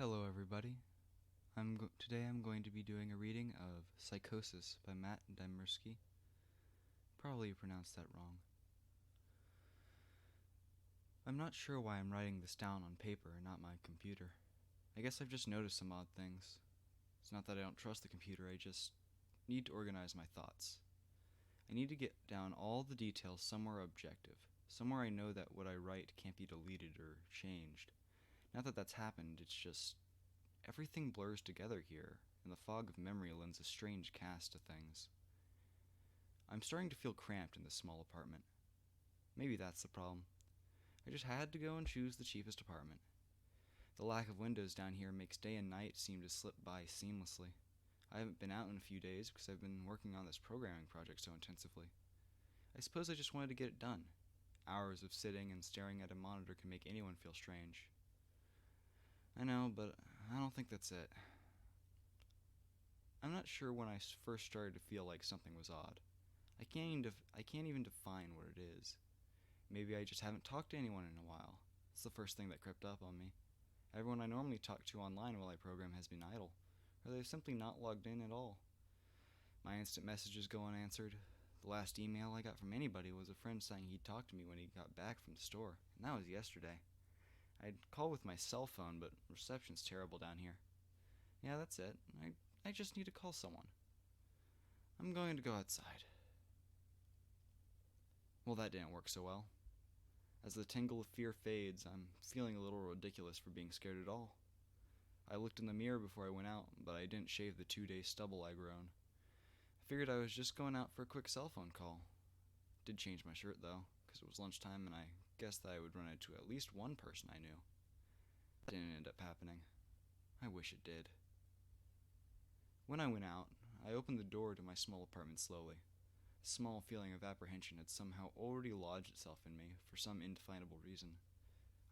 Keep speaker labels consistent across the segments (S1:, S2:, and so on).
S1: Hello, everybody. Today I'm going to be doing a reading of Psychosis by Dymerski. Probably pronounced that wrong. I'm not sure why I'm writing this down on paper and not my computer. I guess I've just noticed some odd things. It's not that I don't trust the computer, I just need to organize my thoughts. I need to get down all the details somewhere objective, somewhere I know that what I write can't be deleted or changed. Not that that's happened, it's just everything blurs together here, and the fog of memory lends a strange cast to things. I'm starting to feel cramped in this small apartment. Maybe that's the problem. I just had to go and choose the cheapest apartment. The lack of windows down here makes day and night seem to slip by seamlessly. I haven't been out in a few days because I've been working on this programming project so intensively. I suppose I just wanted to get it done. Hours of sitting and staring at a monitor can make anyone feel strange. I know, but I don't think that's it. I'm not sure when I first started to feel like something was odd. I can't even define what it is. Maybe I just haven't talked to anyone in a while. It's the first thing that crept up on me. Everyone I normally talk to online while I program has been idle, or they've simply not logged in at all. My instant messages go unanswered. The last email I got from anybody was a friend saying he'd talk to me when he got back from the store, and that was yesterday. I'd call with my cell phone, but reception's terrible down here. Yeah, that's it. I just need to call someone. I'm going to go outside. Well, that didn't work so well. As the tingle of fear fades, I'm feeling a little ridiculous for being scared at all. I looked in the mirror before I went out, but I didn't shave the 2-day stubble I grown. I figured I was just going out for a quick cell phone call. Did change my shirt, though, because it was lunchtime and I guessed that I would run into at least one person I knew. That didn't end up happening. I wish it did. When I went out, I opened the door to my small apartment slowly. A small feeling of apprehension had somehow already lodged itself in me for some indefinable reason.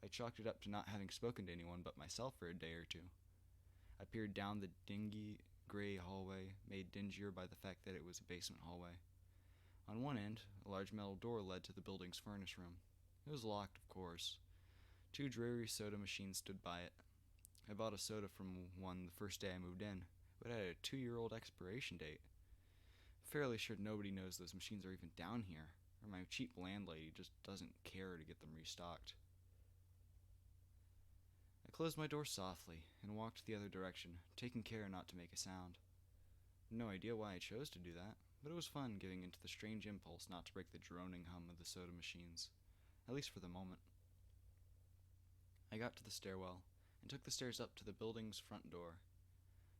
S1: I chalked it up to not having spoken to anyone but myself for a day or two. I peered down the dingy, gray hallway, made dingier by the fact that it was a basement hallway. On one end, a large metal door led to the building's furnace room. It was locked, of course. 2 dreary soda machines stood by it. I bought a soda from one the first day I moved in, but it had a 2-year-old expiration date. I'm fairly sure nobody knows those machines are even down here, or my cheap landlady just doesn't care to get them restocked. I closed my door softly and walked the other direction, taking care not to make a sound. No idea why I chose to do that, but it was fun giving into the strange impulse not to break the droning hum of the soda machines, at least for the moment. I got to the stairwell and took the stairs up to the building's front door.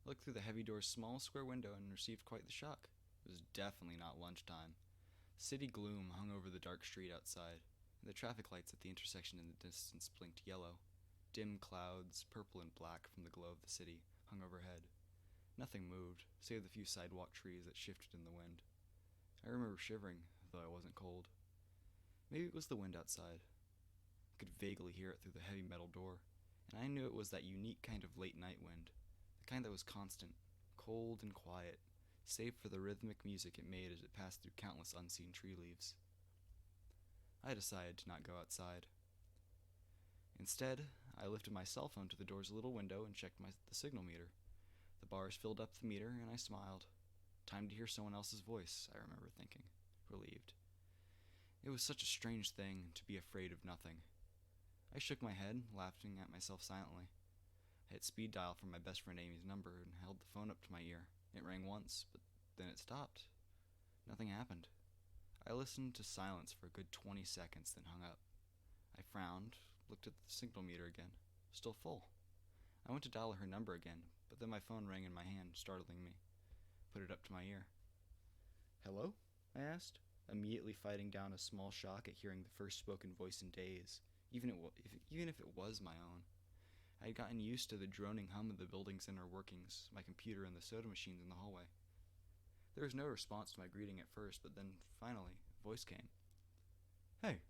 S1: I looked through the heavy door's small square window and received quite the shock. It was definitely not lunchtime. City gloom hung over the dark street outside, and the traffic lights at the intersection in the distance blinked yellow. Dim clouds, purple and black from the glow of the city, hung overhead. Nothing moved, save the few sidewalk trees that shifted in the wind. I remember shivering, though I wasn't cold. Maybe it was the wind outside. I could vaguely hear it through the heavy metal door, and I knew it was that unique kind of late-night wind, the kind that was constant, cold and quiet, save for the rhythmic music it made as it passed through countless unseen tree leaves. I decided to not go outside. Instead, I lifted my cell phone to the door's little window and checked the signal meter. The bars filled up the meter, and I smiled. Time to hear someone else's voice, I remember thinking, relieved. It was such a strange thing to be afraid of nothing. I shook my head, laughing at myself silently. I hit speed dial for my best friend Amy's number and held the phone up to my ear. It rang once, but then it stopped. Nothing happened. I listened to silence for a good 20 seconds, then hung up. I frowned, looked at the signal meter again. Still full. I went to dial her number again, but then my phone rang in my hand, startling me. Put it up to my ear. "Hello?" I asked, immediately fighting down a small shock at hearing the first spoken voice in days, even if it was my own. I had gotten used to the droning hum of the building's inner workings, my computer, and the soda machines in the hallway. There was no response to my greeting at first, but then, finally, a voice came. "Hey,"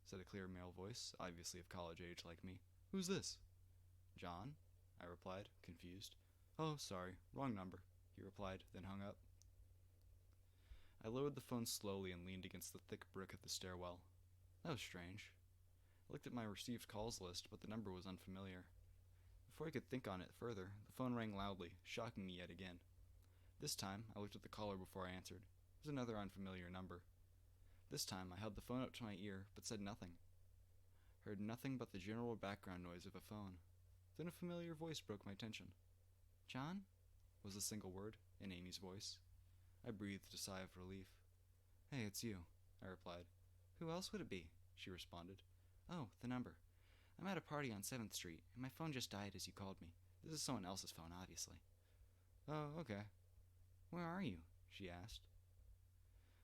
S1: said a clear male voice, obviously of college age like me. "Who's this?" "John," I replied, confused. "Oh, sorry, wrong number," he replied, then hung up. I lowered the phone slowly and leaned against the thick brick of the stairwell. That was strange. I looked at my received calls list, but the number was unfamiliar. Before Before I could think on it further, the phone rang loudly, shocking me yet again. This time, I looked at the caller before I answered. It was another unfamiliar number. This time, I held the phone up to my ear, but said nothing. Heard nothing but the general background noise of a phone. Then a familiar voice broke my attention. "John?" was the single word, in Amy's voice. I breathed a sigh of relief. "Hey, it's you," I replied. "Who else would it be?" she responded. "Oh, the number. I'm at a party on 7th Street, and my phone just died as you called me. This is someone else's phone, obviously." "Oh, okay. Where are you?" she asked.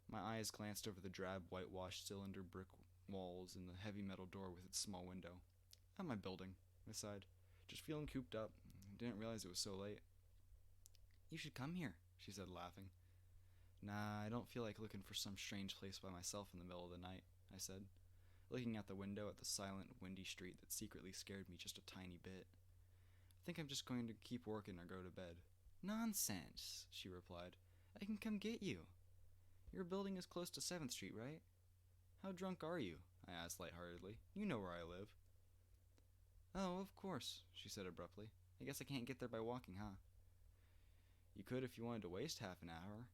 S1: My eyes glanced over the drab whitewashed cylinder brick walls and the heavy metal door with its small window. "At my building," I sighed. "Just feeling cooped up. Didn't realize it was so late." "You should come here," she said, laughing. "Nah, I don't feel like looking for some strange place by myself in the middle of the night," I said, looking out the window at the silent, windy street that secretly scared me just a tiny bit. "I think I'm just going to keep working or go to bed." "Nonsense," she replied. "I can come get you. Your building is close to 7th Street, right?" "How drunk are you?" I asked lightheartedly. "You know where I live." "Oh, of course," she said abruptly. "I guess I can't get there by walking, huh?" "You could if you wanted to waste half an hour,"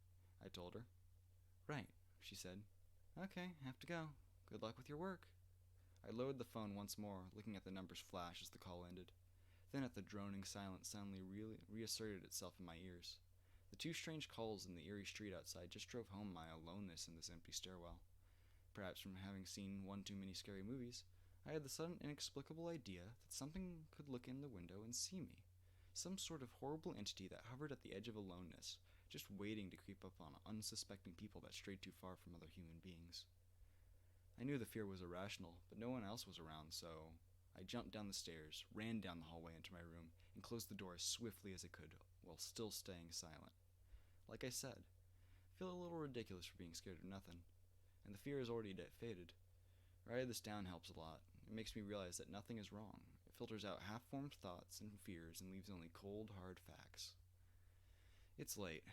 S1: I told her. "Right," she said. "Okay, have to go. Good luck with your work." I lowered the phone once more, looking at the numbers flash as the call ended. Then at the droning silence suddenly reasserted itself in my ears. The two strange calls in the eerie street outside just drove home my aloneness in this empty stairwell. Perhaps from having seen one too many scary movies, I had the sudden inexplicable idea that something could look in the window and see me. Some sort of horrible entity that hovered at the edge of aloneness, just waiting to creep up on unsuspecting people that strayed too far from other human beings. I knew the fear was irrational, but no one else was around, so I jumped down the stairs, ran down the hallway into my room, and closed the door as swiftly as I could, while still staying silent. Like I said, I feel a little ridiculous for being scared of nothing, and the fear has already faded. Writing this down helps a lot. It makes me realize that nothing is wrong. It filters out half-formed thoughts and fears and leaves only cold, hard facts. It's late.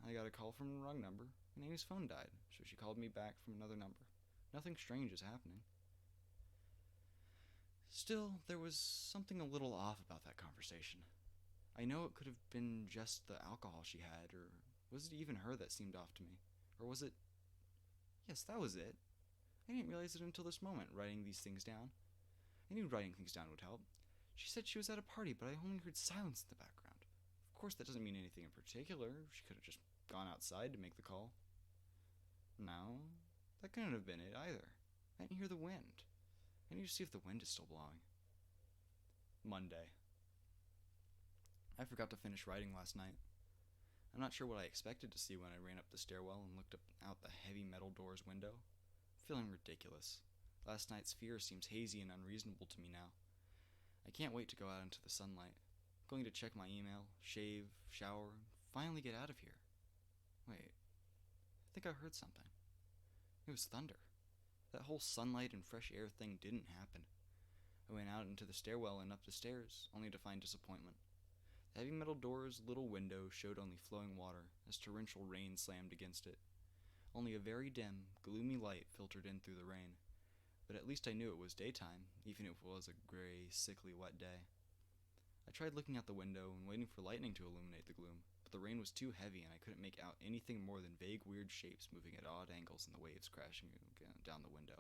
S1: I got a call from the wrong number, and Amy's phone died, so she called me back from another number. Nothing strange is happening. Still, there was something a little off about that conversation. I know it could have been just the alcohol she had, or was it even her that seemed off to me? Or was it... Yes, that was it. I didn't realize it until this moment, writing these things down. I knew writing things down would help. She said she was at a party, but I only heard silence in the background. Of course, that doesn't mean anything in particular. She could have just gone outside to make the call. No, that couldn't have been it either. I didn't hear the wind. I need to see if the wind is still blowing. Monday. I forgot to finish writing last night. I'm not sure what I expected to see when I ran up the stairwell and looked out the heavy metal door's window. I'm feeling ridiculous. Last night's fear seems hazy and unreasonable to me now. I can't wait to go out into the sunlight. I'm going to check my email, shave, shower, and finally get out of here. Wait, I think I heard something. It was thunder. That whole sunlight and fresh air thing didn't happen. I went out into the stairwell and up the stairs, only to find disappointment. The heavy metal door's little window showed only flowing water, as torrential rain slammed against it. Only a very dim, gloomy light filtered in through the rain. But at least I knew it was daytime, even if it was a gray, sickly, wet day. I tried looking out the window and waiting for lightning to illuminate the gloom, but the rain was too heavy and I couldn't make out anything more than vague, weird shapes moving at odd angles and the waves crashing down the window.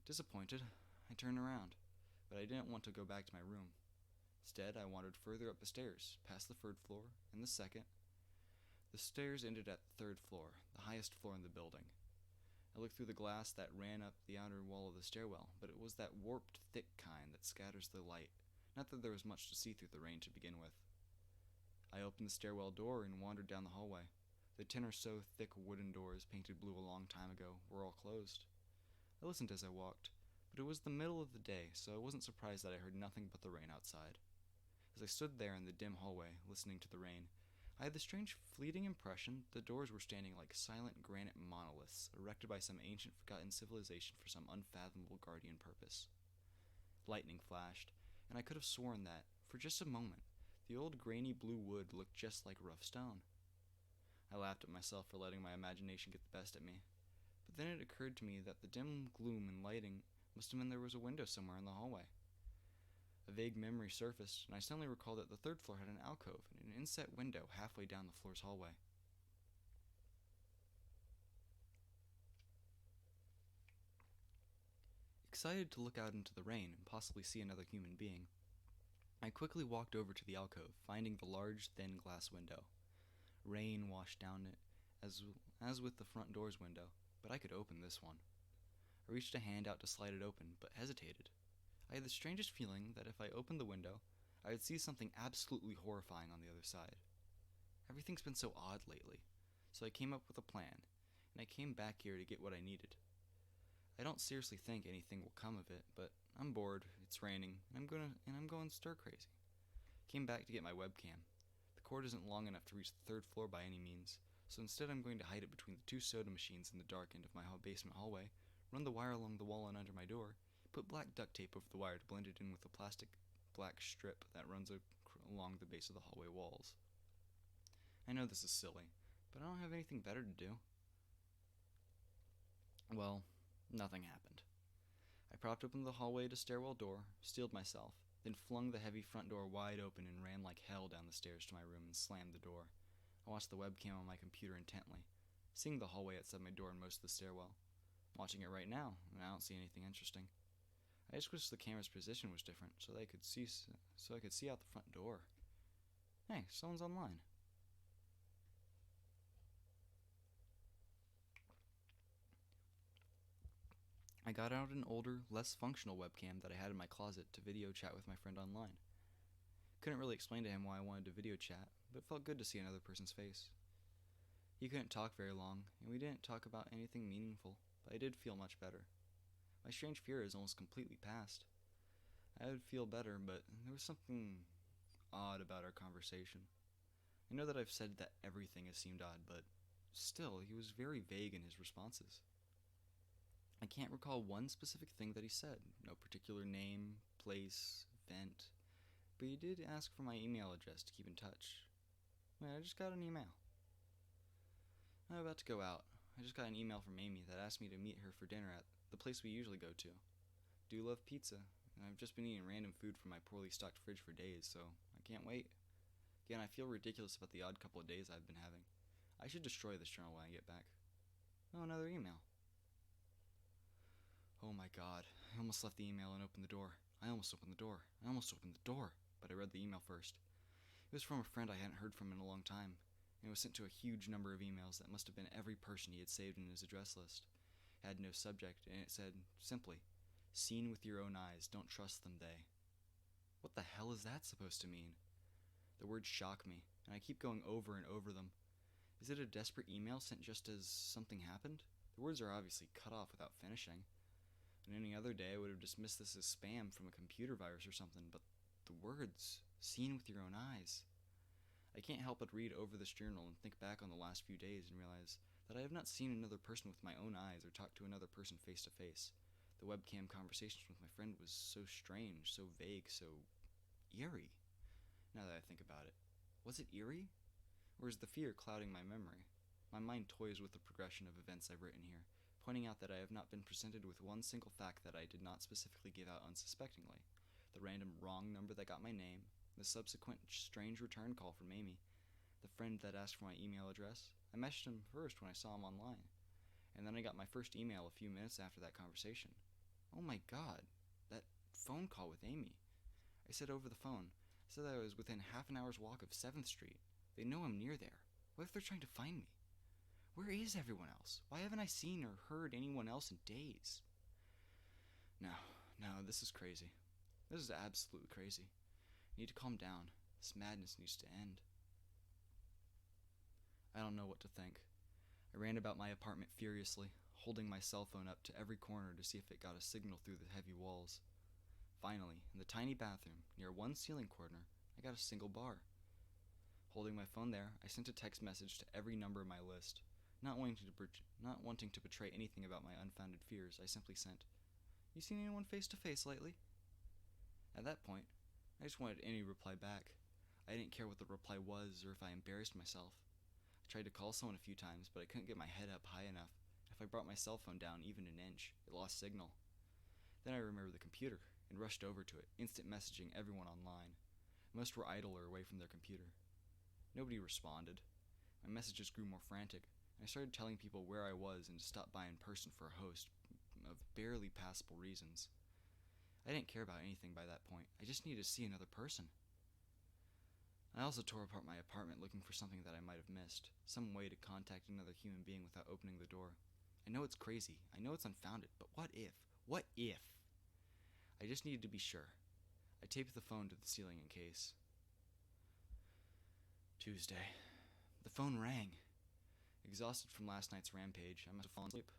S1: Disappointed, I turned around, but I didn't want to go back to my room. Instead, I wandered further up the stairs, past the third floor, and the second. The stairs ended at the third floor, the highest floor in the building. I looked through the glass that ran up the outer wall of the stairwell, but it was that warped, thick kind that scatters the light, not that there was much to see through the rain to begin with. I opened the stairwell door and wandered down the hallway. The 10 or so thick wooden doors, painted blue a long time ago, were all closed. I listened as I walked, but it was the middle of the day, so I wasn't surprised that I heard nothing but the rain outside. As I stood there in the dim hallway, listening to the rain, I had the strange, fleeting impression that the doors were standing like silent granite monoliths, erected by some ancient, forgotten civilization for some unfathomable guardian purpose. Lightning flashed, and I could have sworn that, for just a moment, the old grainy blue wood looked just like rough stone. I laughed at myself for letting my imagination get the best at me, but then it occurred to me that the dim gloom and lighting must have meant there was a window somewhere in the hallway. A vague memory surfaced, and I suddenly recalled that the third floor had an alcove and an inset window halfway down the floor's hallway. Excited to look out into the rain and possibly see another human being, I quickly walked over to the alcove, finding the large, thin glass window. Rain washed down it, as with the front door's window, but I could open this one. I reached a hand out to slide it open, but hesitated. I had the strangest feeling that if I opened the window, I would see something absolutely horrifying on the other side. Everything's been so odd lately, so I came up with a plan, and I came back here to get what I needed. I don't seriously think anything will come of it, but I'm bored, it's raining, and I'm going stir crazy. Came back to get my webcam. The cord isn't long enough to reach the third floor by any means, so instead I'm going to hide it between the two soda machines in the dark end of my basement hallway, run the wire along the wall and under my door, put black duct tape over the wire to blend it in with the plastic black strip that runs along the base of the hallway walls. I know this is silly, but I don't have anything better to do. Well, nothing happened. I propped open the hallway to stairwell door, steeled myself, then flung the heavy front door wide open and ran like hell down the stairs to my room and slammed the door. I watched the webcam on my computer intently, seeing the hallway outside my door and most of the stairwell. I'm watching it right now, and I don't see anything interesting. I just wish the camera's position was different so I could see out the front door. Hey, someone's online. I got out an older, less functional webcam that I had in my closet to video chat with my friend online. Couldn't really explain to him why I wanted to video chat, but it felt good to see another person's face. He couldn't talk very long, and we didn't talk about anything meaningful, but I did feel much better. My strange fear is almost completely past. I would feel better, but there was something odd about our conversation. I know that I've said that everything has seemed odd, but still, he was very vague in his responses. I can't recall one specific thing that he said, no particular name, place, event, but he did ask for my email address to keep in touch. I just got an email. I'm about to go out. I just got an email from Amy that asked me to meet her for dinner at the place we usually go to. Do love pizza, and I've just been eating random food from my poorly stocked fridge for days, so I can't wait. Again, I feel ridiculous about the odd couple of days I've been having. I should destroy this journal when I get back. Oh, another email. Oh my god, I almost left the email and opened the door. I almost opened the door, but I read the email first. It was from a friend I hadn't heard from in a long time, and it was sent to a huge number of emails that must have been every person he had saved in his address list. It had no subject, and it said, simply, "Seen with your own eyes, don't trust them, they." What the hell is that supposed to mean? The words shock me, and I keep going over and over them. Is it a desperate email sent just as something happened? The words are obviously cut off without finishing. And any other day I would have dismissed this as spam from a computer virus or something, but the words, "seen with your own eyes." I can't help but read over this journal and think back on the last few days and realize that I have not seen another person with my own eyes or talked to another person face to face. The webcam conversations with my friend was so strange, so vague, so eerie. Now that I think about it, was it eerie? Or is the fear clouding my memory? My mind toys with the progression of events I've written here, pointing out that I have not been presented with one single fact that I did not specifically give out unsuspectingly. The random wrong number that got my name, the subsequent strange return call from Amy, the friend that asked for my email address. I messaged him first when I saw him online, and then I got my first email a few minutes after that conversation. Oh my god, that phone call with Amy. I said over the phone, that I was within half an hour's walk of 7th Street. They know I'm near there. What if they're trying to find me? Where is everyone else? Why haven't I seen or heard anyone else in days? No, this is crazy. This is absolutely crazy. I need to calm down. This madness needs to end. I don't know what to think. I ran about my apartment furiously, holding my cell phone up to every corner to see if it got a signal through the heavy walls. Finally, in the tiny bathroom, near one ceiling corner, I got a single bar. Holding my phone there, I sent a text message to every number in my list. Not wanting to betray anything about my unfounded fears, I simply sent, "You seen anyone face to face lately?" At that point, I just wanted any reply back. I didn't care what the reply was or if I embarrassed myself. I tried to call someone a few times, but I couldn't get my head up high enough. If I brought my cell phone down even an inch, it lost signal. Then I remembered the computer. and rushed over to it, instant messaging everyone online. Most were idle or away from their computer. Nobody responded. My messages grew more frantic, and I started telling people where I was and to stop by in person for a host of barely passable reasons. I didn't care about anything by that point. I just needed to see another person. I also tore apart my apartment looking for something that I might have missed, some way to contact another human being without opening the door. I know it's crazy. I know it's unfounded, but what if? What if? I just needed to be sure. I taped the phone to the ceiling in case. Tuesday. The phone rang. Exhausted from last night's rampage, I must have fallen asleep.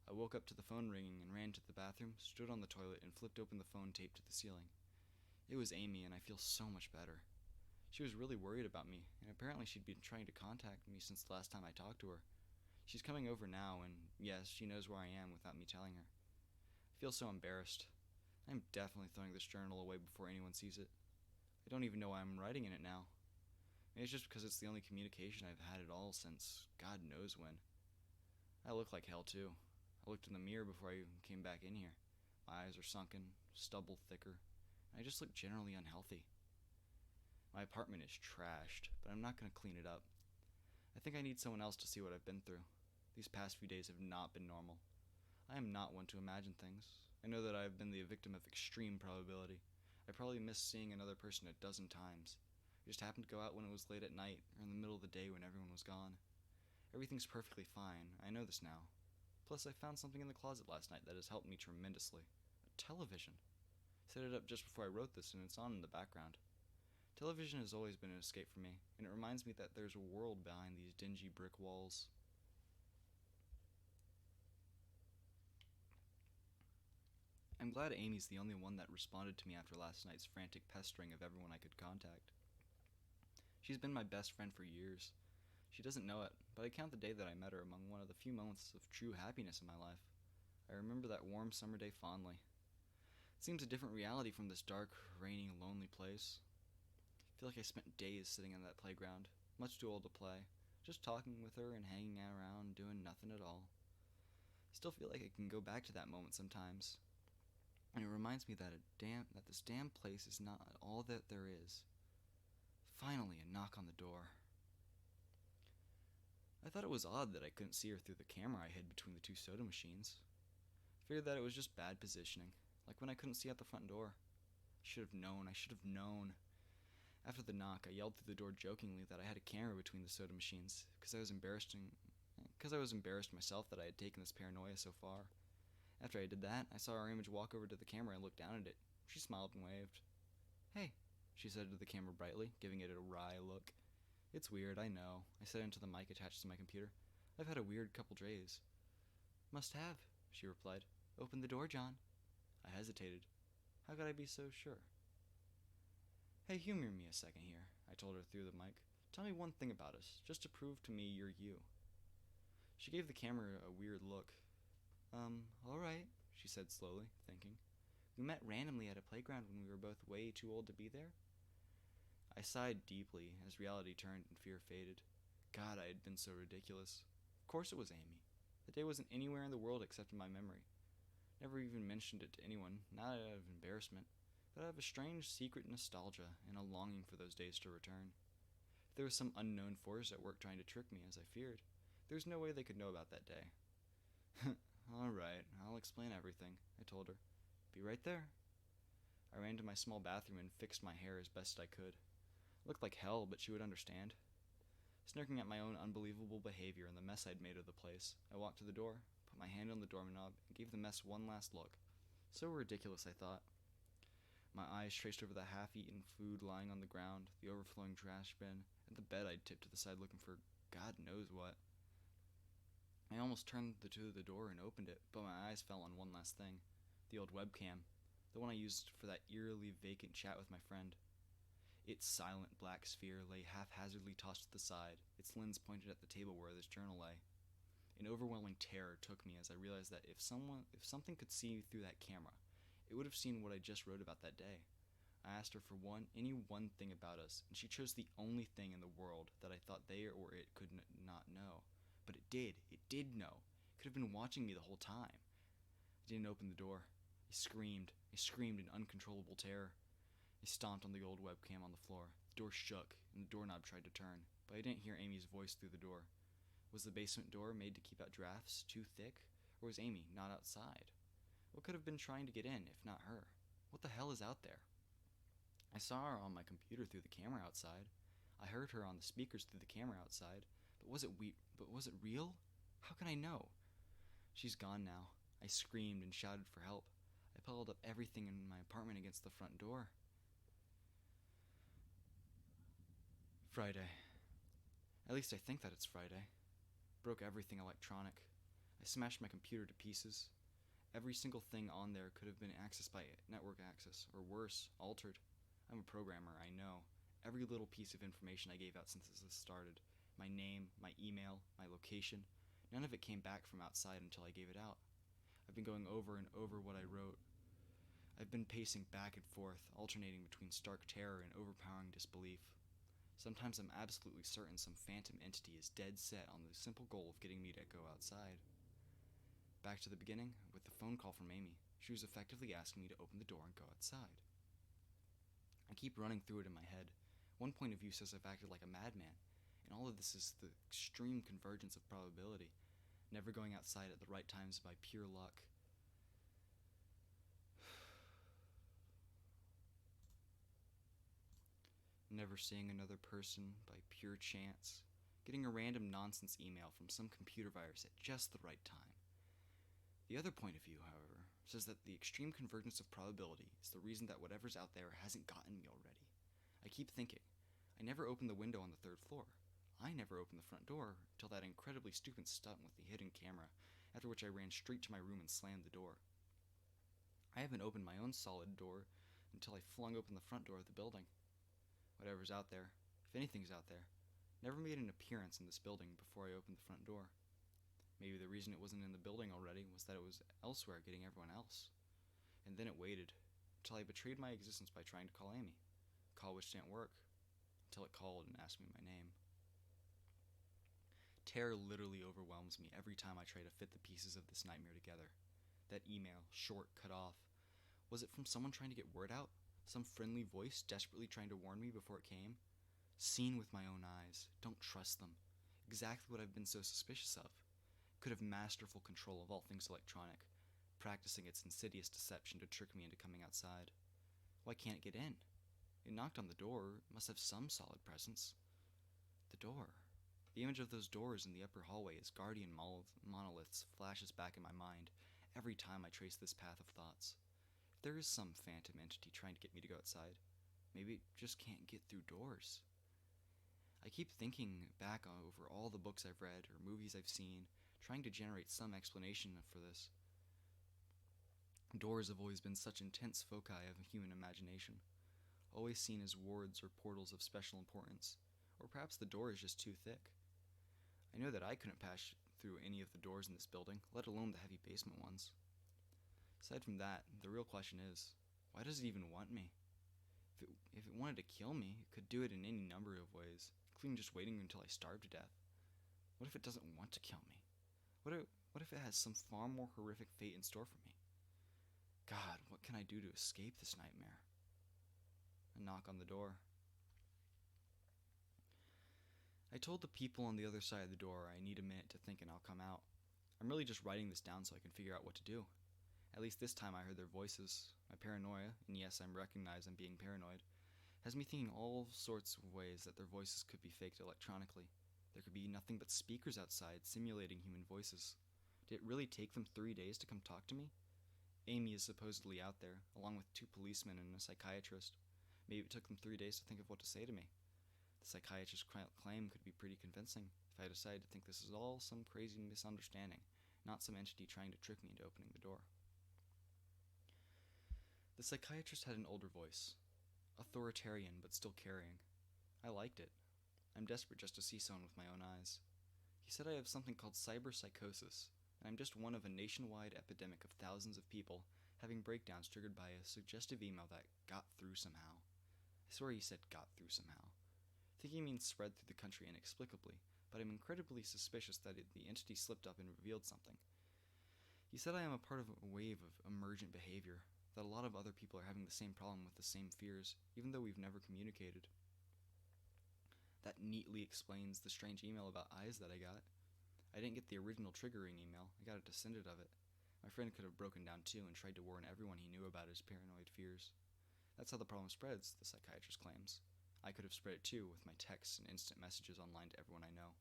S1: I woke up to the phone ringing and ran to the bathroom, stood on the toilet, and flipped open the phone taped to the ceiling. It was Amy, and I feel so much better. She was really worried about me, and apparently she'd been trying to contact me since the last time I talked to her. She's coming over now, and yes, she knows where I am without me telling her. I feel so embarrassed. I'm definitely throwing this journal away before anyone sees it. I don't even know why I'm writing in it now. Maybe it's just because it's the only communication I've had at all since God knows when. I look like hell, too. I looked in the mirror before I even came back in here. My eyes are sunken, stubble thicker, and I just look generally unhealthy. My apartment is trashed, but I'm not going to clean it up. I think I need someone else to see what I've been through. These past few days have not been normal. I am not one to imagine things. I know that I have been the victim of extreme probability. I probably missed seeing another person a dozen times. I just happened to go out when it was late at night, or in the middle of the day when everyone was gone. Everything's perfectly fine. I know this now. Plus, I found something in the closet last night that has helped me tremendously. A television. I set it up just before I wrote this, and it's on in the background. Television has always been an escape for me, and it reminds me that there's a world behind these dingy brick walls. I'm glad Amy's the only one that responded to me after last night's frantic pestering of everyone I could contact. She's been my best friend for years. She doesn't know it, but I count the day that I met her among one of the few moments of true happiness in my life. I remember that warm summer day fondly. It seems a different reality from this dark, rainy, lonely place. I feel like I spent days sitting on that playground, much too old to play, just talking with her and hanging around, doing nothing at all. I still feel like I can go back to that moment sometimes, and it reminds me that this damn place is not all that there is. Finally, a knock on the door. I thought it was odd that I couldn't see her through the camera I hid between the two soda machines. I figured that it was just bad positioning, like when I couldn't see out the front door. I should have known. After the knock, I yelled through the door jokingly that I had a camera between the soda machines, because I was embarrassed myself that I had taken this paranoia so far. After I did that, I saw our image walk over to the camera and look down at it. She smiled and waved. "Hey," she said to the camera brightly, giving it a wry look. "It's weird, I know," I said into the mic attached to my computer. "I've had a weird couple days." "Must have," she replied. "Open the door, John." I hesitated. How could I be so sure? "Hey, humor me a second here," I told her through the mic. "Tell me one thing about us, just to prove to me you're you." She gave the camera a weird look. Alright," she said slowly, thinking. "We met randomly at a playground when we were both way too old to be there." I sighed deeply as reality turned and fear faded. God, I had been so ridiculous. Of course it was Amy. The day wasn't anywhere in the world except in my memory. Never even mentioned it to anyone, not out of embarrassment, but out of a strange secret nostalgia and a longing for those days to return. If there was some unknown force at work trying to trick me, as I feared, there was no way they could know about that day. "Alright, I'll explain everything," I told her. "Be right there." I ran to my small bathroom and fixed my hair as best I could. It looked like hell, but she would understand. Smirking at my own unbelievable behavior and the mess I'd made of the place, I walked to the door, put my hand on the doorknob, and gave the mess one last look. So ridiculous, I thought. My eyes traced over the half-eaten food lying on the ground, the overflowing trash bin, and the bed I'd tipped to the side looking for God knows what. I almost turned to the door and opened it, but my eyes fell on one last thing. The old webcam, the one I used for that eerily vacant chat with my friend. Its silent black sphere lay haphazardly tossed to the side, its lens pointed at the table where this journal lay. An overwhelming terror took me as I realized that if something could see through that camera, it would have seen what I just wrote about that day. I asked her for any one thing about us, and she chose the only thing in the world that I thought they or it could not know. But it did know. It could have been watching me the whole time. I didn't open the door. I screamed in uncontrollable terror. I stomped on the old webcam on the floor. The door shook, and the doorknob tried to turn, but I didn't hear Amy's voice through the door. Was the basement door made to keep out drafts too thick, or was Amy not outside? What could have been trying to get in, if not her? What the hell is out there? I saw her on my computer through the camera outside. I heard her on the speakers through the camera outside. But was it real? How can I know? She's gone now. I screamed and shouted for help. I piled up everything in my apartment against the front door. Friday. At least I think that it's Friday. Broke everything electronic. I smashed my computer to pieces. Every single thing on there could have been accessed by network access, or worse, altered. I'm a programmer, I know. Every little piece of information I gave out since this started. My name, my email, my location. None of it came back from outside until I gave it out. I've been going over and over what I wrote. I've been pacing back and forth, alternating between stark terror and overpowering disbelief. Sometimes I'm absolutely certain some phantom entity is dead set on the simple goal of getting me to go outside. Back to the beginning, with the phone call from Amy. She was effectively asking me to open the door and go outside. I keep running through it in my head. One point of view says I've acted like a madman, and all of this is the extreme convergence of probability, never going outside at the right times by pure luck. Never seeing another person by pure chance, getting a random nonsense email from some computer virus at just the right time. The other point of view, however, says that the extreme convergence of probability is the reason that whatever's out there hasn't gotten me already. I keep thinking, I never opened the window on the third floor. I never opened the front door until that incredibly stupid stunt with the hidden camera, after which I ran straight to my room and slammed the door. I haven't opened my own solid door until I flung open the front door of the building. Whatever's out there, if anything's out there, never made an appearance in this building before I opened the front door. Maybe the reason it wasn't in the building already was that it was elsewhere getting everyone else. And then it waited, until I betrayed my existence by trying to call Amy. A call which didn't work, until it called and asked me my name. Terror literally overwhelms me every time I try to fit the pieces of this nightmare together. That email, short, cut off. Was it from someone trying to get word out? Some friendly voice desperately trying to warn me before it came? Seen with my own eyes. Don't trust them. Exactly what I've been so suspicious of. Could have masterful control of all things electronic, practicing its insidious deception to trick me into coming outside. Why can't it get in? It knocked on the door, must have some solid presence. The door. The image of those doors in the upper hallway as guardian monoliths flashes back in my mind every time I trace this path of thoughts. If there is some phantom entity trying to get me to go outside, maybe it just can't get through doors. I keep thinking back over all the books I've read or movies I've seen, trying to generate some explanation for this. Doors have always been such intense foci of human imagination, always seen as wards or portals of special importance, or perhaps the door is just too thick. I know that I couldn't pass through any of the doors in this building, let alone the heavy basement ones. Aside from that, the real question is, why does it even want me? If it wanted to kill me, it could do it in any number of ways, including just waiting until I starve to death. What if it doesn't want to kill me? What if it has some far more horrific fate in store for me? God, what can I do to escape this nightmare? A knock on the door. I told the people on the other side of the door I need a minute to think and I'll come out. I'm really just writing this down so I can figure out what to do. At least this time I heard their voices. My paranoia, and yes, I recognize I'm being paranoid, has me thinking all sorts of ways that their voices could be faked electronically. There could be nothing but speakers outside simulating human voices. Did it really take them 3 days to come talk to me? Amy is supposedly out there, along with 2 policemen and a psychiatrist. Maybe it took them 3 days to think of what to say to me. The psychiatrist's claim could be pretty convincing if I decide to think this is all some crazy misunderstanding, not some entity trying to trick me into opening the door. The psychiatrist had an older voice, authoritarian but still caring. I liked it. I'm desperate just to see someone with my own eyes. He said I have something called psychosis, and I'm just one of a nationwide epidemic of thousands of people having breakdowns triggered by a suggestive email that got through somehow. I swear he said got through somehow. I think he means spread through the country inexplicably, but I'm incredibly suspicious that the entity slipped up and revealed something. He said I am a part of a wave of emergent behavior, that a lot of other people are having the same problem with the same fears, even though we've never communicated. That neatly explains the strange email about eyes that I got. I didn't get the original triggering email, I got a descendant of it. My friend could have broken down too and tried to warn everyone he knew about his paranoid fears. That's how the problem spreads, the psychiatrist claims. I could have spread it too with my texts and instant messages online to everyone I know.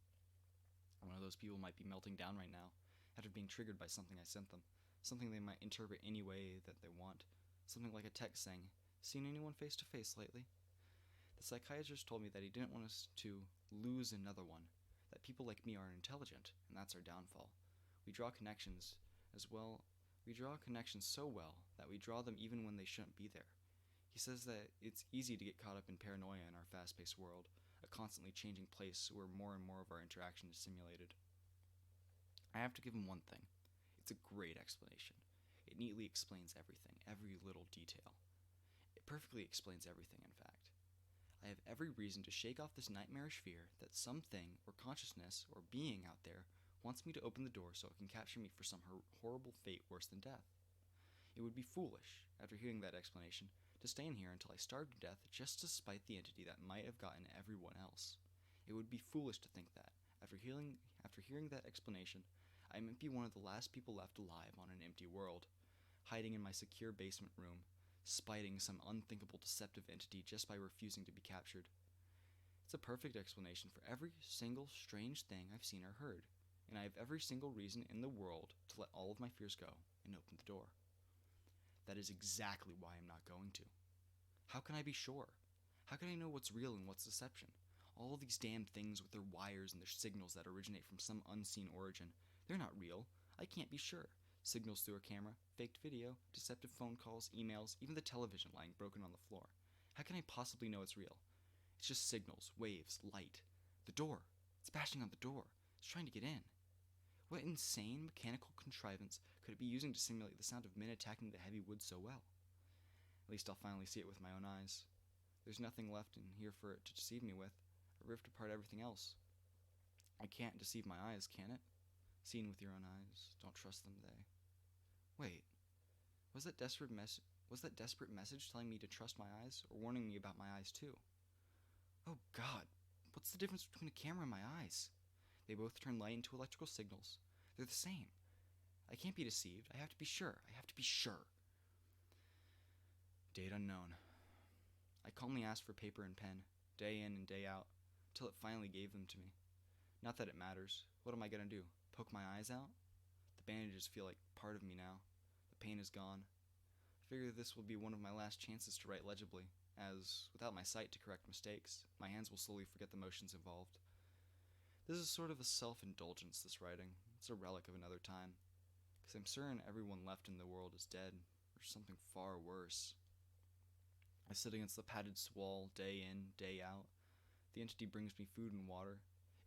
S1: One of those people might be melting down right now, after being triggered by something I sent them, something they might interpret any way that they want, something like a text saying, "Seen anyone face to face lately?" The psychiatrist told me that he didn't want us to lose another one, that people like me are intelligent, and that's our downfall. We draw connections so well that we draw them even when they shouldn't be there. He says that it's easy to get caught up in paranoia in our fast-paced world, a constantly changing place where more and more of our interaction is simulated. I have to give him one thing. It's a great explanation. It neatly explains everything, every little detail. It perfectly explains everything, in fact. I have every reason to shake off this nightmarish fear that something, or consciousness, or being out there wants me to open the door so it can capture me for some horrible fate worse than death. It would be foolish, after hearing that explanation, to stay in here until I starved to death just to spite the entity that might have gotten everyone else. It would be foolish to think that, after hearing that explanation, I might be one of the last people left alive on an empty world, hiding in my secure basement room, spiting some unthinkable deceptive entity just by refusing to be captured. It's a perfect explanation for every single strange thing I've seen or heard, and I have every single reason in the world to let all of my fears go and open the door. That is exactly why I'm not going to. How can I be sure? How can I know what's real and what's deception? All of these damn things with their wires and their signals that originate from some unseen origin, they're not real. I can't be sure. Signals through a camera, faked video, deceptive phone calls, emails, even the television lying broken on the floor. How can I possibly know it's real? It's just signals, waves, light. The door. It's bashing on the door. It's trying to get in. What insane mechanical contrivance could it be using to simulate the sound of men attacking the heavy wood so well? At least I'll finally see it with my own eyes. There's nothing left in here for it to deceive me with. I ripped apart everything else. I can't deceive my eyes, can it? Seen with your own eyes, don't trust them, they. Wait, was that desperate message telling me to trust my eyes, or warning me about my eyes too? Oh God, what's the difference between a camera and my eyes? They both turn light into electrical signals. They're the same. I can't be deceived. I have to be sure. Date unknown. I calmly asked for paper and pen, day in and day out, till it finally gave them to me. Not that it matters. What am I gonna do? Poke my eyes out? The bandages feel like part of me now. The pain is gone. I figure this will be one of my last chances to write legibly, as, without my sight to correct mistakes, my hands will slowly forget the motions involved. This is sort of a self-indulgence, this writing. It's a relic of another time. Because I'm certain everyone left in the world is dead, or something far worse. I sit against the padded wall, day in, day out. The entity brings me food and water.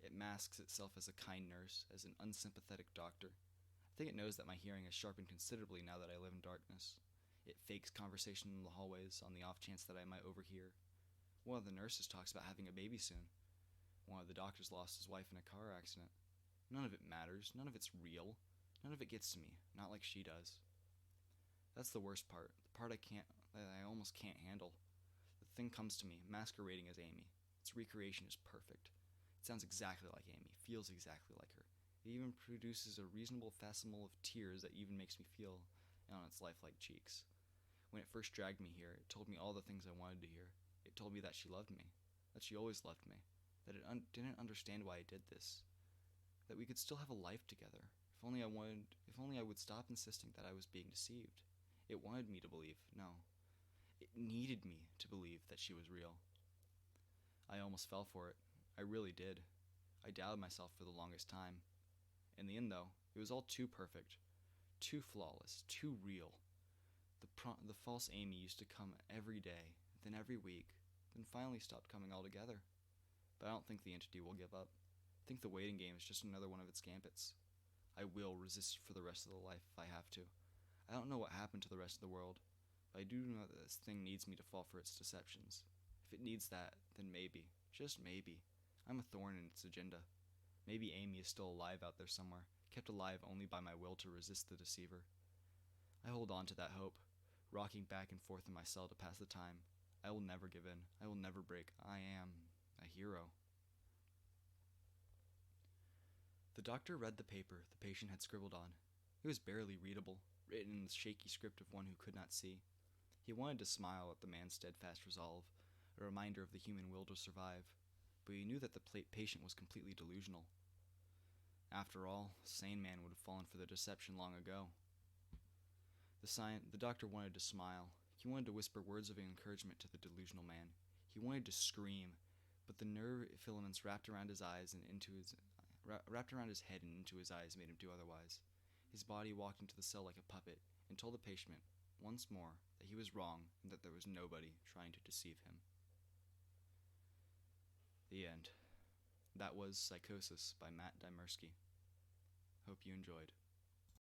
S1: It masks itself as a kind nurse, as an unsympathetic doctor. I think it knows that my hearing has sharpened considerably now that I live in darkness. It fakes conversation in the hallways on the off chance that I might overhear. One of the nurses talks about having a baby soon. One of the doctors lost his wife in a car accident. None of it matters. None of it's real. None of it gets to me. Not like she does. That's the worst part. The part that I almost can't handle. The thing comes to me, masquerading as Amy. Its recreation is perfect. It sounds exactly like Amy. Feels exactly like her. It even produces a reasonable facsimile of tears that even makes me feel on its lifelike cheeks. When it first dragged me here, it told me all the things I wanted to hear. It told me that she loved me. That she always loved me. That it didn't understand why I did this. That we could still have a life together. If only I would stop insisting that I was being deceived. It wanted me to believe. No. It needed me to believe that she was real. I almost fell for it. I really did. I doubted myself for the longest time. In the end, though, it was all too perfect. Too flawless. Too real. The false Amy used to come every day, then every week, then finally stopped coming altogether. But I don't think the entity will give up. I think the waiting game is just another one of its gambits. I will resist for the rest of the life if I have to. I don't know what happened to the rest of the world, but I do know that this thing needs me to fall for its deceptions. If it needs that, then maybe, just maybe, I'm a thorn in its agenda. Maybe Amy is still alive out there somewhere, kept alive only by my will to resist the deceiver. I hold on to that hope, rocking back and forth in my cell to pass the time. I will never give in. I will never break. I am a hero. The doctor read the paper the patient had scribbled on. It was barely readable, written in the shaky script of one who could not see. He wanted to smile at the man's steadfast resolve, a reminder of the human will to survive, but he knew that the patient was completely delusional. After all, a sane man would have fallen for the deception long ago. The doctor wanted to smile. He wanted to whisper words of encouragement to the delusional man. He wanted to scream, but the nerve filaments wrapped around his head and into his eyes made him do otherwise. His body walked into the cell like a puppet and told the patient once more that he was wrong and that there was nobody trying to deceive him. The end. That was Psychosis by Dymerski. Hope you enjoyed.